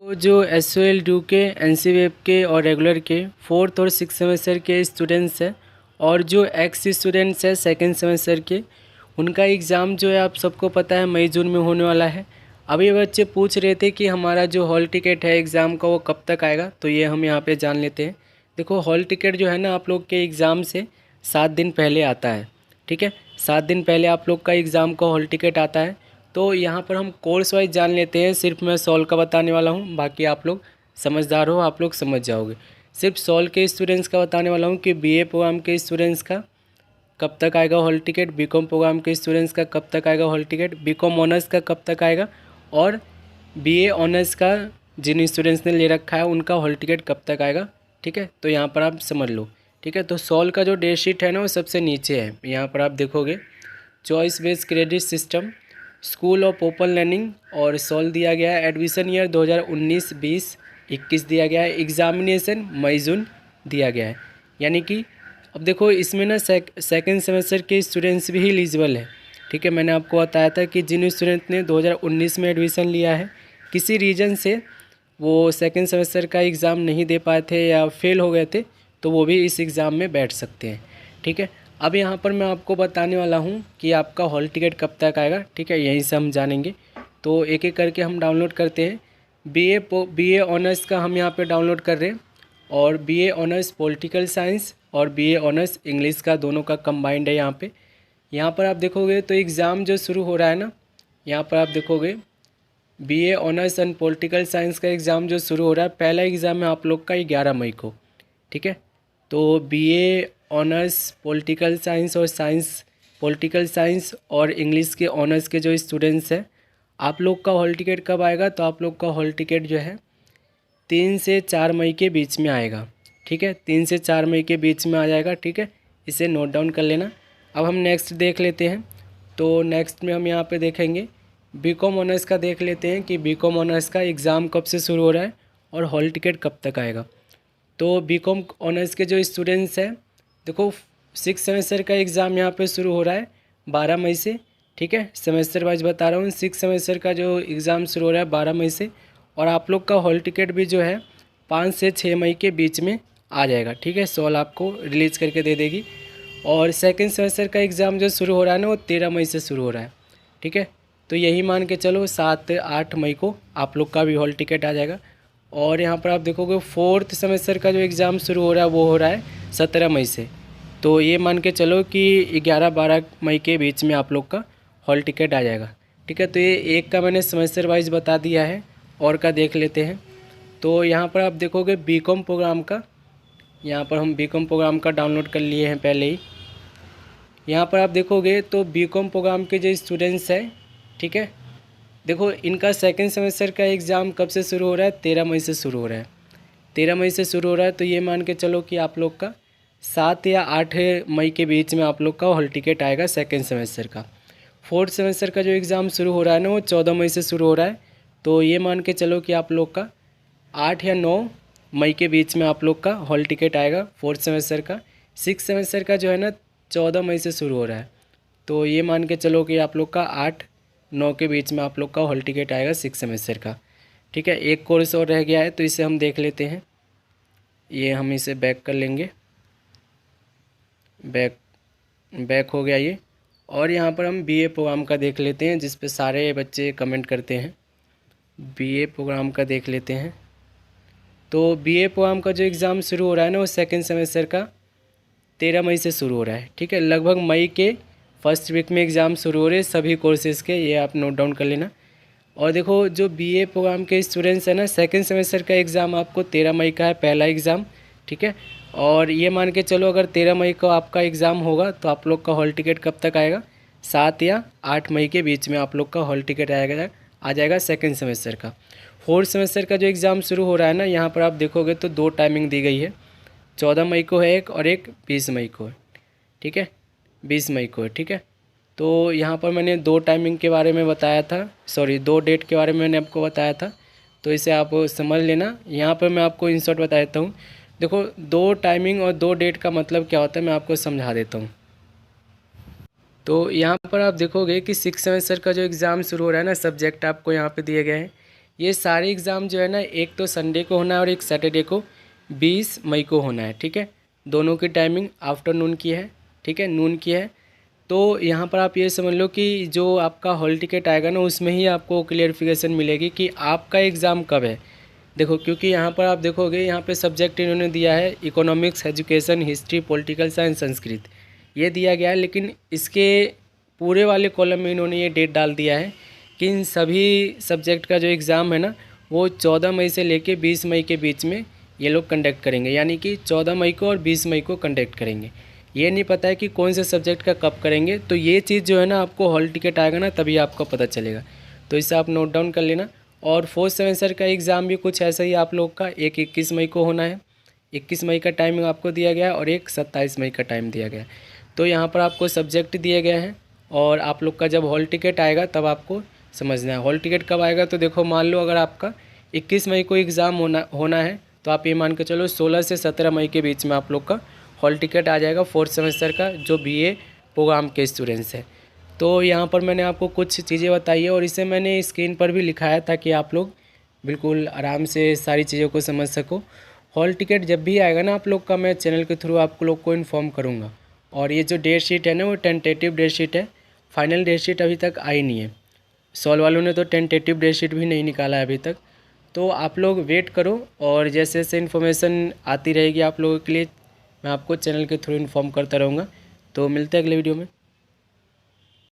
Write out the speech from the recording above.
तो जो SOL-2 के, NC-वेब के और रेगुलर के 4th और 6th सेमेस्टर के स्टूडेंट्स हैं और जो एक्स स्टूडेंट्स हैं 2nd सेमेस्टर के, उनका एग्ज़ाम जो है आप सबको पता है मई जून में होने वाला है। अभी बच्चे पूछ रहे थे कि हमारा जो हॉल टिकट है एग्ज़ाम का वो कब तक आएगा, तो ये हम यहाँ पे जान लेते हैं। देखो, हॉल टिकट जो है ना आप लोग के एग्ज़ाम से 7 दिन पहले आता है। ठीक है, 7 दिन पहले आप लोग का एग्ज़ाम का हॉल टिकट आता है। तो यहाँ पर हम कोर्स वाइज जान लेते हैं। सिर्फ मैं सॉल्व का बताने वाला हूँ, बाकी आप लोग समझदार हो, आप लोग समझ जाओगे। सिर्फ सॉल्व के स्टूडेंट्स का बताने वाला हूँ कि BA प्रोग्राम के स्टूडेंट्स का कब तक आएगा हॉल टिकट, BCom प्रोग्राम के स्टूडेंट्स का कब तक आएगा हॉल टिकट, BCom ऑनर्स का कब तक आएगा, और BA ऑनर्स का जिन स्टूडेंट्स ने ले रखा है उनका हॉल टिकट कब तक आएगा। ठीक है, तो यहाँ पर आप समझ लो। ठीक है, तो सॉल्व का जो डेट शीट है ना वो सबसे नीचे है। यहाँ पर आप देखोगे choice based credit system, school of open learning और सॉल्व दिया गया है। एडमिशन ईयर 2019-20-21 दिया गया है। एग्जामिनेशन मई जून दिया गया है। यानी कि अब देखो इसमें ना सेकंड सेमेस्टर के स्टूडेंट्स भी एलिजिबल है। ठीक है, मैंने आपको बताया था कि जिन स्टूडेंट ने 2019 में एडमिशन लिया है, किसी रीज़न से वो सेकंड सेमेस्टर का एग्ज़ाम नहीं दे पाए थे या फेल हो गए थे, तो वो भी इस एग्ज़ाम में बैठ सकते हैं। ठीक है, अब यहाँ पर मैं आपको बताने वाला हूँ कि आपका हॉल टिकट कब तक आएगा। ठीक है, यहीं से हम जानेंगे। तो एक एक करके हम डाउनलोड करते हैं। BA ऑनर्स का हम यहाँ पे डाउनलोड कर रहे हैं, और BA ऑनर्स पॉलिटिकल साइंस और BA ऑनर्स इंग्लिश का दोनों का कंबाइंड है यहाँ पे। यहाँ पर आप देखोगे तो एग्ज़ाम जो शुरू हो रहा है ना, यहाँ पर आप देखोगे BA honours and political science का एग्ज़ाम जो शुरू हो रहा है, पहला एग्ज़ाम है आप लोग का 11 मई को। ठीक है, तो BA ऑनर्स पॉलिटिकल साइंस और पॉलिटिकल साइंस और इंग्लिश के ऑनर्स के जो स्टूडेंट्स हैं, आप लोग का हॉल टिकट कब आएगा, तो आप लोग का हॉल टिकट जो है 3 से 4 मई के बीच में आएगा। ठीक है, 3 से 4 मई के बीच में आ जाएगा। ठीक है, इसे नोट डाउन कर लेना। अब हम नेक्स्ट देख लेते हैं। तो नेक्स्ट में हम यहाँ पे देखेंगे BCom ऑनर्स का देख लेते हैं कि BCom ऑनर्स का एग्ज़ाम कब से शुरू हो रहा है और हॉल टिकट कब तक आएगा। तो BCom ऑनर्स के जो स्टूडेंट्स हैं, देखो 6 सेमेस्टर का एग्ज़ाम यहाँ पे शुरू हो रहा है 12 मई से। ठीक है, सेमेस्टर वाइज बता रहा हूँ। 6 सेमेस्टर का जो एग्ज़ाम शुरू हो रहा है 12 मई से, और आप लोग का हॉल टिकट भी जो है 5 से 6 मई के बीच में आ जाएगा। ठीक है, सॉल आपको रिलीज़ करके दे देगी। और सेकेंड सेमेस्टर का एग्ज़ाम जो शुरू हो रहा है ना वो 13 मई से शुरू हो रहा है। ठीक है, तो यही मान के चलो 7-8 मई को आप लोग का भी हॉल टिकट आ जाएगा। और यहाँ पर आप देखोगे 4th सेमेस्टर का जो एग्ज़ाम शुरू हो रहा है वो हो रहा है 17 मई से। तो ये मान के चलो कि 11-12 मई के बीच में आप लोग का हॉल टिकट आ जाएगा। ठीक है, तो ये एक का मैंने सेमेस्टर वाइज बता दिया है, और का देख लेते हैं। तो यहाँ पर आप देखोगे BCom प्रोग्राम का, यहाँ पर हम BCom प्रोग्राम का डाउनलोड कर लिए हैं पहले ही। यहाँ पर आप देखोगे तो BCom प्रोग्राम के जो स्टूडेंट्स हैं, ठीक है, देखो इनका सेकंड सेमेस्टर का एग्ज़ाम कब से शुरू हो रहा है, 13 मई से शुरू हो रहा है। 13 मई से शुरू हो रहा है, तो ये मान के चलो कि आप लोग का 7 या 8 मई के बीच में आप लोग का हॉल टिकट आएगा सेकंड सेमेस्टर का। 4th सेमेस्टर का जो एग्ज़ाम शुरू हो रहा है ना वो 14 मई से शुरू हो रहा है। तो ये मान के चलो कि आप लोग का 8 या 9 मई के बीच में आप लोग का हॉल टिकट आएगा 4th सेमेस्टर का। 6 सेमेस्टर का जो है ना 14 मई से शुरू हो रहा है। तो ये मान के चलो कि आप लोग का 8-9 के बीच में आप लोग का हॉल टिकट आएगा 6 सेमेस्टर का। ठीक है, एक कोर्स और रह गया है तो इसे हम देख लेते हैं। ये हम इसे बैक कर लेंगे, बैक हो गया ये। और यहाँ पर हम BA प्रोग्राम का देख लेते हैं, जिस पे सारे बच्चे कमेंट करते हैं। BA प्रोग्राम का देख लेते हैं। तो BA प्रोग्राम का जो एग्ज़ाम शुरू हो रहा है ना वो सेकेंड सेमेस्टर का 13 मई से शुरू हो रहा है। ठीक है, लगभग मई के फर्स्ट वीक में एग्ज़ाम शुरू हो रहे हैं सभी कोर्सेज़ के, ये आप नोट डाउन कर लेना। और देखो जो BA प्रोग्राम के स्टूडेंट्स हैं ना, सेकेंड सेमेस्टर का एग्ज़ाम आपको 13 मई का है पहला एग्ज़ाम। ठीक है, और ये मान के चलो अगर 13 मई को आपका एग्ज़ाम होगा तो आप लोग का हॉल टिकट कब तक आएगा, 7 या 8 मई के बीच में आप लोग का हॉल टिकट आ जाएगा सेकेंड सेमेस्टर का। 4th सेमेस्टर का जो एग्ज़ाम शुरू हो रहा है ना, यहाँ पर आप देखोगे तो 2 टाइमिंग दी गई है। 14 मई को है एक, और एक 20 मई को है। ठीक है, 20 मई को है। ठीक है, तो यहाँ पर मैंने 2 टाइमिंग के बारे में बताया था, 2 डेट के बारे में मैंने आपको बताया था, तो इसे आप समझ लेना। यहाँ पर मैं आपको इन शॉर्ट बता देता हूँ। देखो 2 टाइमिंग और 2 डेट का मतलब क्या होता है मैं आपको समझा देता हूँ। तो यहाँ पर आप देखोगे कि 6 सेमेस्टर का जो एग्ज़ाम शुरू हो रहा है ना, सब्जेक्ट आपको यहाँ पे दिए गए हैं। ये सारे एग्ज़ाम जो है ना, एक तो संडे को होना है और एक सैटरडे को 20 मई को होना है, ठीक है। दोनों की टाइमिंग आफ्टरनून की है, ठीक है, नून की है। तो यहाँ पर आप ये समझ लो कि जो आपका हॉल टिकट आएगा ना, उसमें ही आपको क्लियरिफिकेशन मिलेगी कि आपका एग्ज़ाम कब है। देखो, क्योंकि यहाँ पर आप देखोगे, यहाँ पे सब्जेक्ट इन्होंने दिया है economics, education, history, political science, Sanskrit, ये दिया गया है। लेकिन इसके पूरे वाले कॉलम में इन्होंने ये डेट डाल दिया है कि इन सभी सब्जेक्ट का जो एग्ज़ाम है ना, वो 14 मई से लेके 20 मई के बीच में ये लोग कंडक्ट करेंगे। यानी कि 14 मई को और 20 मई को कंडक्ट करेंगे। ये नहीं पता है कि कौन से सब्जेक्ट का कब करेंगे। तो ये चीज़ जो है ना, आपको हॉल टिकट आएगा ना, तभी आपको पता चलेगा। तो इसे आप नोट डाउन कर लेना। और फोर्थ सेमेस्टर का एग्ज़ाम भी कुछ ऐसा ही आप लोग का, एक 21 मई को होना है। 21 मई का टाइमिंग आपको दिया गया है और एक 27 मई का टाइम दिया गया है। तो यहाँ पर आपको सब्जेक्ट दिए गए हैं और आप लोग का जब हॉल टिकट आएगा तब आपको समझना है। हॉल टिकट कब आएगा, तो देखो, मान लो अगर आपका 21 मई को एग्ज़ाम होना है, तो आप ये मान के चलो 16 से 17 मई के बीच में आप लोग का हॉल टिकट आ जाएगा फोर्थ सेमेस्टर का, जो बीए प्रोग्राम के स्टूडेंट्स हैं। तो यहाँ पर मैंने आपको कुछ चीज़ें बताई है और इसे मैंने स्क्रीन पर भी लिखाया ताकि आप लोग बिल्कुल आराम से सारी चीज़ों को समझ सको। हॉल टिकट जब भी आएगा ना आप लोग का, मैं चैनल के थ्रू आप लोग को इन्फॉर्म करूँगा। और ये जो डेट शीट है ना, वो टेंटेटिव डेट शीट है, फाइनल डेट शीट अभी तक आई नहीं है। सॉल्व वालों ने तो टेंटेटिव डेट शीट भी नहीं निकाला है अभी तक। तो आप लोग वेट करो और जैसे जैसे इन्फॉर्मेशन आती रहेगी आप लोगों के लिए, मैं आपको चैनल के थ्रू इन्फॉर्म करता रहूँगा। तो मिलते हैं अगले वीडियो में।